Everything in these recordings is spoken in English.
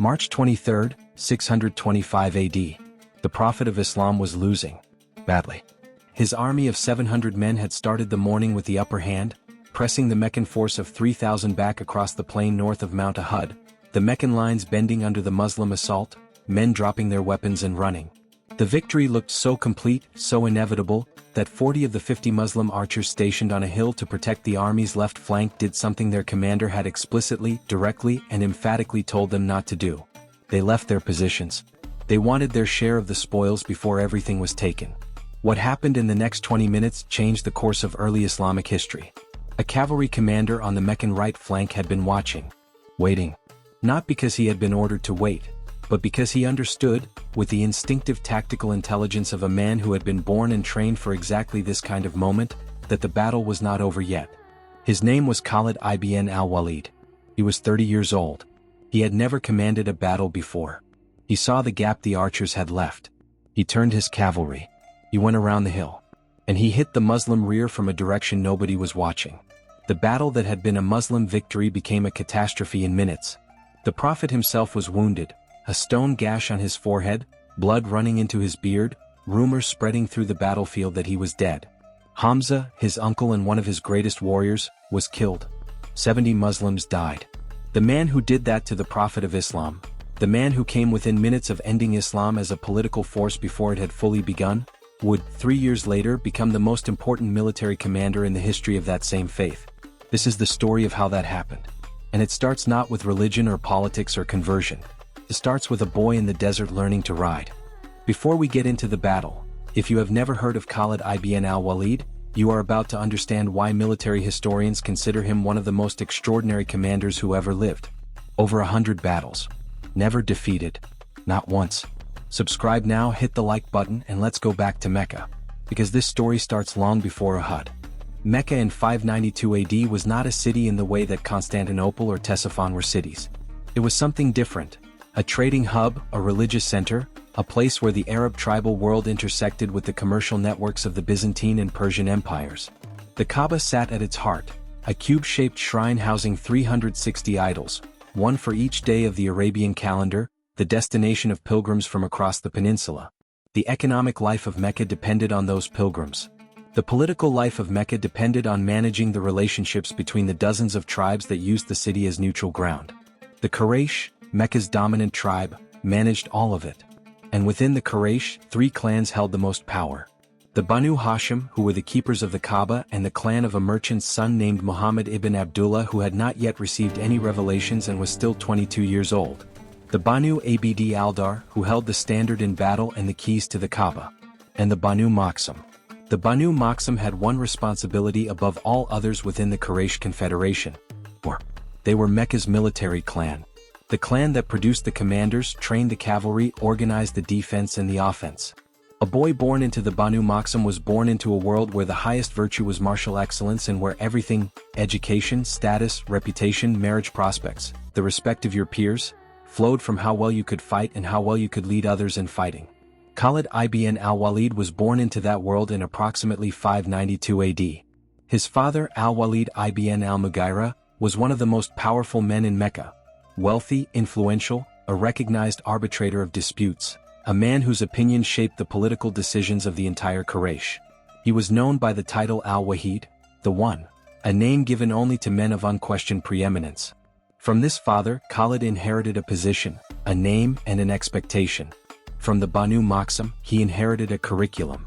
March 23, 625 AD. The Prophet of Islam was losing badly. His army of 700 men had started the morning with the upper hand, pressing the Meccan force of 3,000 back across the plain north of Mount Uhud, the Meccan lines bending under the Muslim assault, men dropping their weapons and running. The victory looked so complete, so inevitable, that 40 of the 50 Muslim archers stationed on a hill to protect the army's left flank did something their commander had explicitly, directly, and emphatically told them not to do. They left their positions. They wanted their share of the spoils before everything was taken. What happened in the next 20 minutes changed the course of early Islamic history. A cavalry commander on the Meccan right flank had been watching, waiting. Not because he had been ordered to wait, but because he understood, with the instinctive tactical intelligence of a man who had been born and trained for exactly this kind of moment, that the battle was not over yet. His name was Khalid ibn al-Walid. He was 30 years old. He had never commanded a battle before. He saw the gap the archers had left. He turned his cavalry. He went around the hill. And he hit the Muslim rear from a direction nobody was watching. The battle that had been a Muslim victory became a catastrophe in minutes. The Prophet himself was wounded, a stone gash on his forehead, blood running into his beard, rumors spreading through the battlefield that he was dead. Hamza, his uncle and one of his greatest warriors, was killed. 70 Muslims died. The man who did that to the Prophet of Islam, the man who came within minutes of ending Islam as a political force before it had fully begun, would, 3 years later, become the most important military commander in the history of that same faith. This is the story of how that happened. And it starts not with religion or politics or conversion. It starts with a boy in the desert learning to ride. Before we get into the battle, if you have never heard of Khalid ibn al-Walid, you are about to understand why military historians consider him one of the most extraordinary commanders who ever lived. Over 100 battles. Never defeated. Not once. Subscribe now, hit the like button, and let's go back to Mecca. Because this story starts long before Uhud. Mecca in 592 AD was not a city in the way that Constantinople or Ctesiphon were cities. It was something different. A trading hub, a religious center, a place where the Arab tribal world intersected with the commercial networks of the Byzantine and Persian empires. The Kaaba sat at its heart, a cube-shaped shrine housing 360 idols, one for each day of the Arabian calendar, the destination of pilgrims from across the peninsula. The economic life of Mecca depended on those pilgrims. The political life of Mecca depended on managing the relationships between the dozens of tribes that used the city as neutral ground. The Quraysh, Mecca's dominant tribe, managed all of it. And within the Quraysh, 3 clans held the most power. The Banu Hashim, who were the keepers of the Kaaba, and the clan of a merchant's son named Muhammad ibn Abdullah, who had not yet received any revelations and was still 22 years old. The Banu Abd al-Dar, who held the standard in battle and the keys to the Kaaba. And the Banu Makhzum. The Banu Makhzum had one responsibility above all others within the Quraysh confederation. They were Mecca's military clan. The clan that produced the commanders, trained the cavalry, organized the defense and the offense. A boy born into the Banu Makhzum was born into a world where the highest virtue was martial excellence and where everything, education, status, reputation, marriage prospects, the respect of your peers, flowed from how well you could fight and how well you could lead others in fighting. Khalid ibn al-Walid was born into that world in approximately 592 AD. His father, al-Walid ibn al-Mughira, was one of the most powerful men in Mecca. Wealthy, influential, a recognized arbitrator of disputes, a man whose opinion shaped the political decisions of the entire Quraysh. He was known by the title al-Wahid, the One, a name given only to men of unquestioned preeminence. From this father, Khalid inherited a position, a name and an expectation. From the Banu Makhzum, he inherited a curriculum.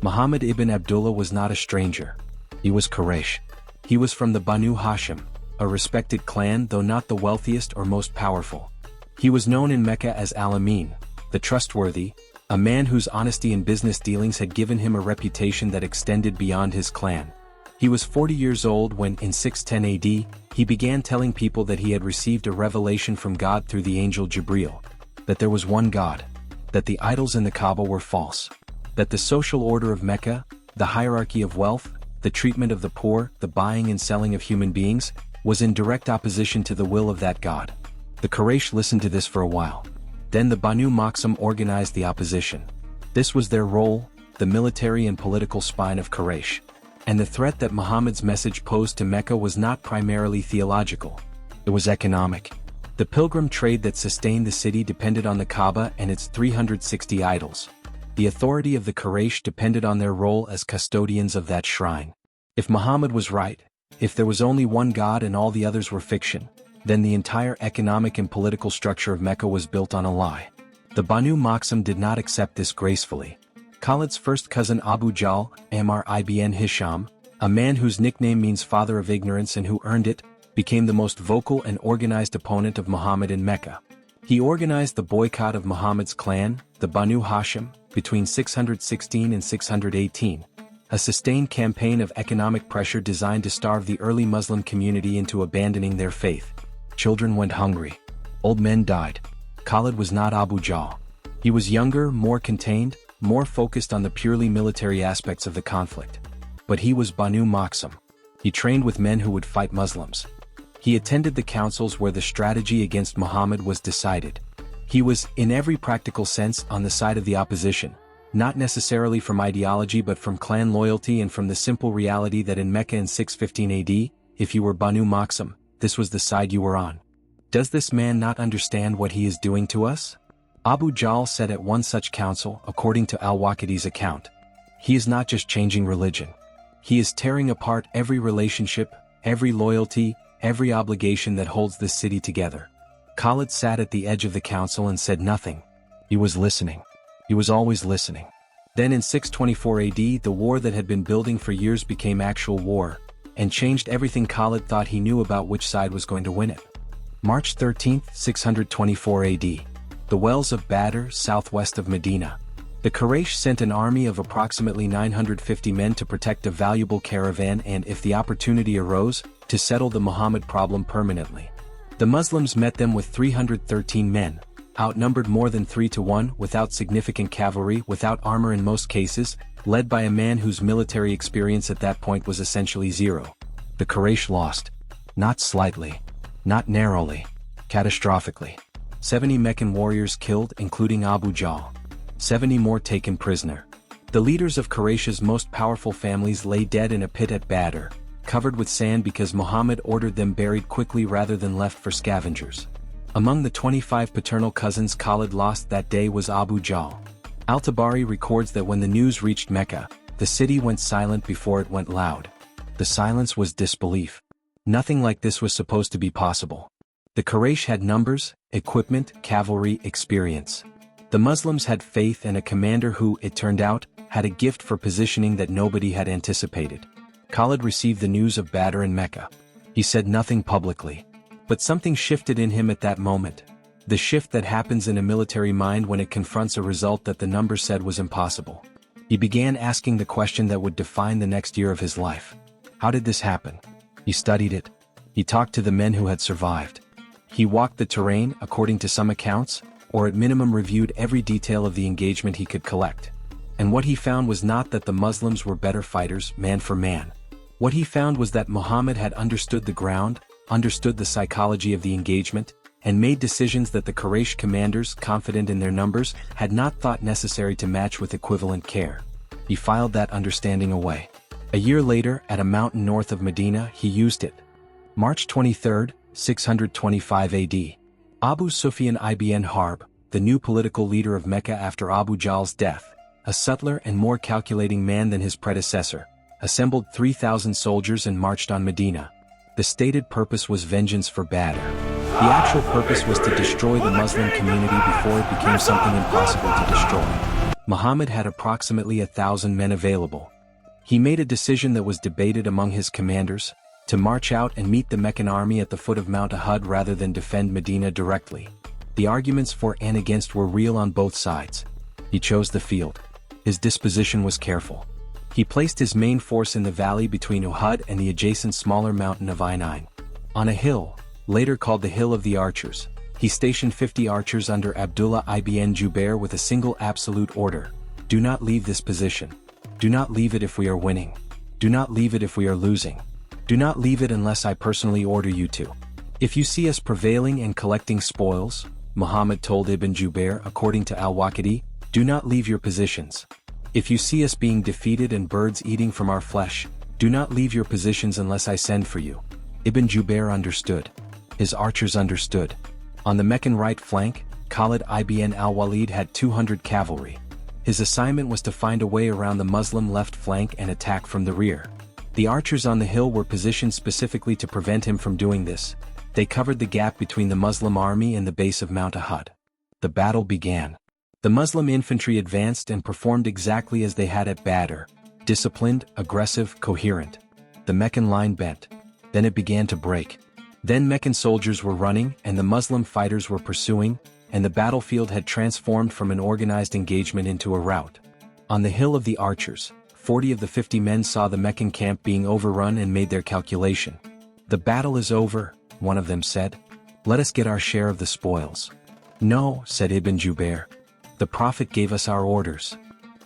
Muhammad ibn Abdullah was not a stranger. He was Quraysh. He was from the Banu Hashim, a respected clan though not the wealthiest or most powerful. He was known in Mecca as Al-Amin, the trustworthy, a man whose honesty in business dealings had given him a reputation that extended beyond his clan. He was 40 years old when, in 610 AD, he began telling people that he had received a revelation from God through the angel Jibreel, that there was one God, that the idols in the Kaaba were false, that the social order of Mecca, the hierarchy of wealth, the treatment of the poor, the buying and selling of human beings, was in direct opposition to the will of that God. The Quraysh listened to this for a while. Then the Banu Makhzum organized the opposition. This was their role, the military and political spine of Quraysh. And the threat that Muhammad's message posed to Mecca was not primarily theological. It was economic. The pilgrim trade that sustained the city depended on the Kaaba and its 360 idols. The authority of the Quraysh depended on their role as custodians of that shrine. If Muhammad was right, if there was only one God and all the others were fiction, then the entire economic and political structure of Mecca was built on a lie. The Banu Makhzum did not accept this gracefully. Khalid's first cousin Abu Jahl, Amr ibn Hisham, a man whose nickname means father of ignorance and who earned it, became the most vocal and organized opponent of Muhammad in Mecca. He organized the boycott of Muhammad's clan, the Banu Hashim, between 616 and 618, a sustained campaign of economic pressure designed to starve the early Muslim community into abandoning their faith. Children went hungry. Old men died. Khalid was not Abu Jahl. He was younger, more contained, more focused on the purely military aspects of the conflict. But he was Banu Makhzum. He trained with men who would fight Muslims. He attended the councils where the strategy against Muhammad was decided. He was, in every practical sense, on the side of the opposition, not necessarily from ideology but from clan loyalty and from the simple reality that in Mecca in 615 AD, if you were Banu Makhzum, this was the side you were on. Does this man not understand what he is doing to us? Abu Jahl said at one such council, according to al-Waqidi's account, he is not just changing religion. He is tearing apart every relationship, every loyalty, every obligation that holds this city together. Khalid sat at the edge of the council and said nothing. He was listening. He was always listening. Then in 624 AD, the war that had been building for years became actual war, and changed everything Khalid thought he knew about which side was going to win it. March 13, 624 AD. The wells of Badr, southwest of Medina. The Quraysh sent an army of approximately 950 men to protect a valuable caravan and, if the opportunity arose, to settle the Muhammad problem permanently. The Muslims met them with 313 men, outnumbered more than 3 to 1, without significant cavalry, without armor in most cases, led by a man whose military experience at that point was essentially zero. The Quraysh lost. Not slightly. Not narrowly. Catastrophically. 70 Meccan warriors killed, including Abu Jahl. 70 more taken prisoner. The leaders of Quraysh's most powerful families lay dead in a pit at Badr, covered with sand because Muhammad ordered them buried quickly rather than left for scavengers. Among the 25 paternal cousins Khalid lost that day was Abu Jahl. Al-Tabari records that when the news reached Mecca, the city went silent before it went loud. The silence was disbelief. Nothing like this was supposed to be possible. The Quraysh had numbers, equipment, cavalry, experience. The Muslims had faith and a commander who, it turned out, had a gift for positioning that nobody had anticipated. Khalid received the news of Badr in Mecca. He said nothing publicly. But something shifted in him at that moment. The shift that happens in a military mind when it confronts a result that the numbers said was impossible. He began asking the question that would define the next year of his life. How did this happen? He studied it. He talked to the men who had survived. He walked the terrain, according to some accounts, or at minimum reviewed every detail of the engagement he could collect. And what he found was not that the Muslims were better fighters, man for man. What he found was that Muhammad had understood the ground, understood the psychology of the engagement, and made decisions that the Quraysh commanders, confident in their numbers, had not thought necessary to match with equivalent care. He filed that understanding away. A year later, at a mountain north of Medina, he used it. March 23, 625 AD. Abu Sufyan ibn Harb, the new political leader of Mecca after Abu Jahl's death, a subtler and more calculating man than his predecessor, assembled 3,000 soldiers and marched on Medina. The stated purpose was vengeance for Badr. The actual purpose was to destroy the Muslim community before it became something impossible to destroy. Muhammad had approximately 1,000 men available. He made a decision that was debated among his commanders, to march out and meet the Meccan army at the foot of Mount Uhud rather than defend Medina directly. The arguments for and against were real on both sides. He chose the field. His disposition was careful. He placed his main force in the valley between Uhud and the adjacent smaller mountain of Ainain. On a hill, later called the Hill of the Archers, he stationed 50 archers under Abdullah ibn Jubair with a single absolute order: do not leave this position. Do not leave it if we are winning. Do not leave it if we are losing. Do not leave it unless I personally order you to. If you see us prevailing and collecting spoils, Muhammad told Ibn Jubair according to al-Waqidi, do not leave your positions. If you see us being defeated and birds eating from our flesh, do not leave your positions unless I send for you. Ibn Jubair understood. His archers understood. On the Meccan right flank, Khalid ibn al-Walid had 200 cavalry. His assignment was to find a way around the Muslim left flank and attack from the rear. The archers on the hill were positioned specifically to prevent him from doing this. They covered the gap between the Muslim army and the base of Mount Uhud. The battle began. The Muslim infantry advanced and performed exactly as they had at Badr: disciplined, aggressive, coherent. The Meccan line bent. Then it began to break. Then Meccan soldiers were running and the Muslim fighters were pursuing, and the battlefield had transformed from an organized engagement into a rout. On the hill of the archers, 40 of the 50 men saw the Meccan camp being overrun and made their calculation. "The battle is over," one of them said. "Let us get our share of the spoils." "No," said Ibn Jubair. "The Prophet gave us our orders.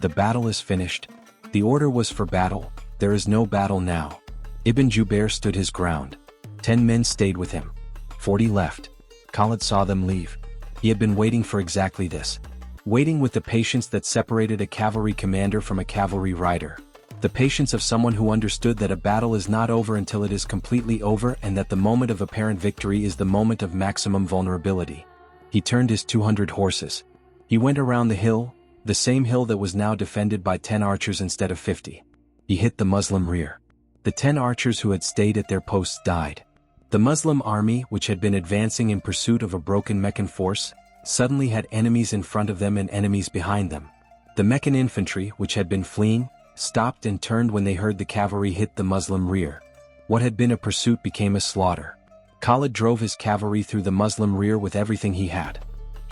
The battle is finished. The order was for battle, there is no battle now." Ibn Jubair stood his ground. 10 men stayed with him. 40 left. Khalid saw them leave. He had been waiting for exactly this. Waiting with the patience that separated a cavalry commander from a cavalry rider. The patience of someone who understood that a battle is not over until it is completely over and that the moment of apparent victory is the moment of maximum vulnerability. He turned his 200 horses. He went around the hill, the same hill that was now defended by 10 archers instead of 50. He hit the Muslim rear. The 10 archers who had stayed at their posts died. The Muslim army, which had been advancing in pursuit of a broken Meccan force, suddenly had enemies in front of them and enemies behind them. The Meccan infantry, which had been fleeing, stopped and turned when they heard the cavalry hit the Muslim rear. What had been a pursuit became a slaughter. Khalid drove his cavalry through the Muslim rear with everything he had.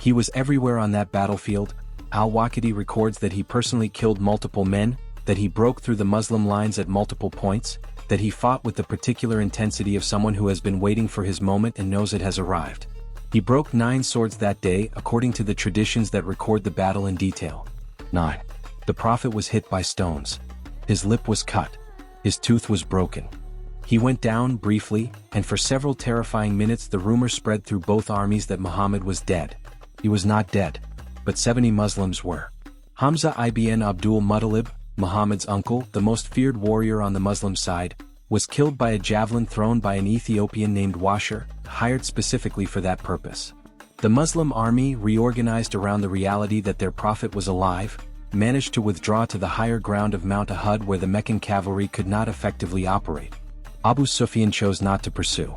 He was everywhere on that battlefield. Al-Waqidi records that he personally killed multiple men, that he broke through the Muslim lines at multiple points, that he fought with the particular intensity of someone who has been waiting for his moment and knows it has arrived. He broke 9 swords that day according to the traditions that record the battle in detail. 9. The Prophet was hit by stones. His lip was cut. His tooth was broken. He went down briefly, and for several terrifying minutes the rumor spread through both armies that Muhammad was dead. He was not dead, but 70 Muslims were. Hamza ibn Abdul Muttalib, Muhammad's uncle, the most feared warrior on the Muslim side, was killed by a javelin thrown by an Ethiopian named Washer, hired specifically for that purpose. The Muslim army, reorganized around the reality that their prophet was alive, managed to withdraw to the higher ground of Mount Uhud where the Meccan cavalry could not effectively operate. Abu Sufyan chose not to pursue.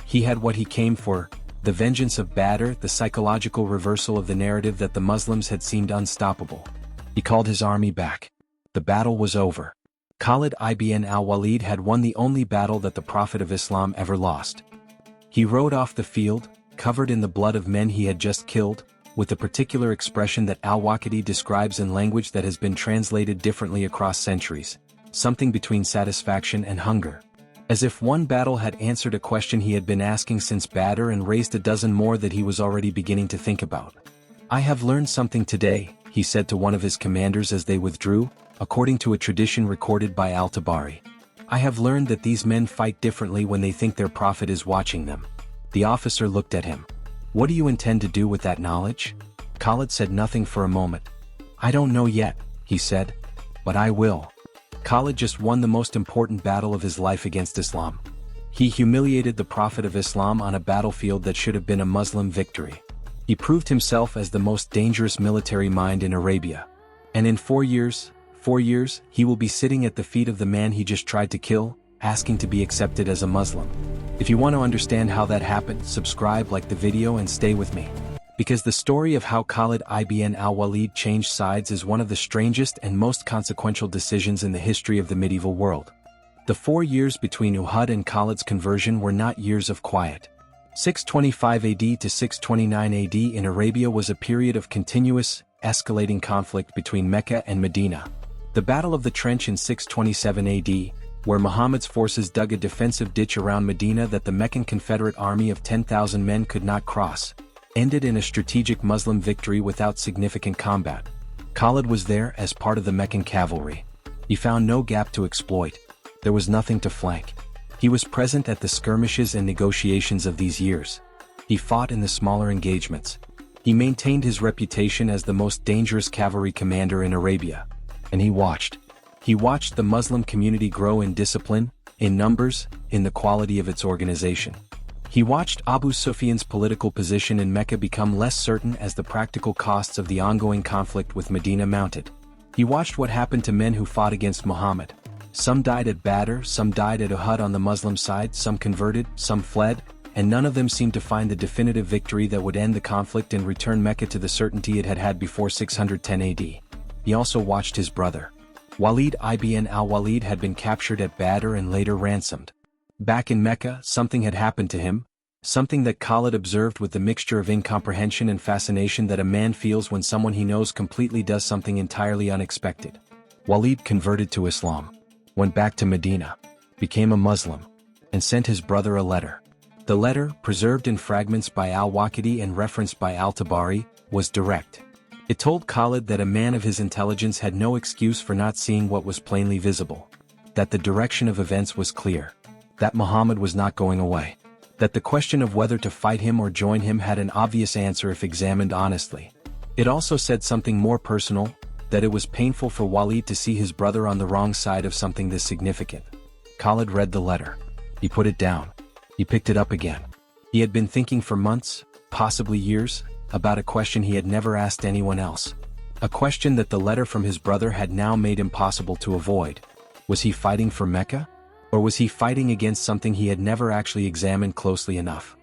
He had what he came for: the vengeance of Badr, the psychological reversal of the narrative that the Muslims had seemed unstoppable. He called his army back. The battle was over. Khalid ibn al-Walid had won the only battle that the Prophet of Islam ever lost. He rode off the field, covered in the blood of men he had just killed, with the particular expression that al-Waqidi describes in language that has been translated differently across centuries, something between satisfaction and hunger. As if one battle had answered a question he had been asking since Badr and raised a dozen more that he was already beginning to think about. "I have learned something today," he said to one of his commanders as they withdrew, according to a tradition recorded by al-Tabari. "I have learned that these men fight differently when they think their prophet is watching them." The officer looked at him. "What do you intend to do with that knowledge?" Khalid said nothing for a moment. "I don't know yet," he said. "But I will." Khalid just won the most important battle of his life against Islam. He humiliated the Prophet of Islam on a battlefield that should have been a Muslim victory. He proved himself as the most dangerous military mind in Arabia. And in 4 years, he will be sitting at the feet of the man he just tried to kill, asking to be accepted as a Muslim. If you want to understand how that happened, subscribe, like the video, and stay with me. Because the story of how Khalid ibn al-Walid changed sides is one of the strangest and most consequential decisions in the history of the medieval world. The 4 years between Uhud and Khalid's conversion were not years of quiet. 625 AD to 629 AD in Arabia was a period of continuous, escalating conflict between Mecca and Medina. The Battle of the Trench in 627 AD, where Muhammad's forces dug a defensive ditch around Medina that the Meccan Confederate army of 10,000 men could not cross, ended in a strategic Muslim victory without significant combat. Khalid was there as part of the Meccan cavalry. He found no gap to exploit. There was nothing to flank. He was present at the skirmishes and negotiations of these years. He fought in the smaller engagements. He maintained his reputation as the most dangerous cavalry commander in Arabia. And he watched. He watched the Muslim community grow in discipline, in numbers, in the quality of its organization. He watched Abu Sufyan's political position in Mecca become less certain as the practical costs of the ongoing conflict with Medina mounted. He watched what happened to men who fought against Muhammad. Some died at Badr, some died at Uhud on the Muslim side, some converted, some fled, and none of them seemed to find the definitive victory that would end the conflict and return Mecca to the certainty it had had before 610 AD. He also watched his brother. Walid ibn al-Walid had been captured at Badr and later ransomed. Back in Mecca, something had happened to him, something that Khalid observed with the mixture of incomprehension and fascination that a man feels when someone he knows completely does something entirely unexpected. Walid converted to Islam, went back to Medina, became a Muslim, and sent his brother a letter. The letter, preserved in fragments by al-Waqidi and referenced by al-Tabari, was direct. It told Khalid that a man of his intelligence had no excuse for not seeing what was plainly visible, that the direction of events was clear, that Muhammad was not going away, that the question of whether to fight him or join him had an obvious answer if examined honestly. It also said something more personal, that it was painful for Walid to see his brother on the wrong side of something this significant. Khalid read the letter. He put it down. He picked it up again. He had been thinking for months, possibly years, about a question he had never asked anyone else. A question that the letter from his brother had now made impossible to avoid. Was he fighting for Mecca? Or was he fighting against something he had never actually examined closely enough?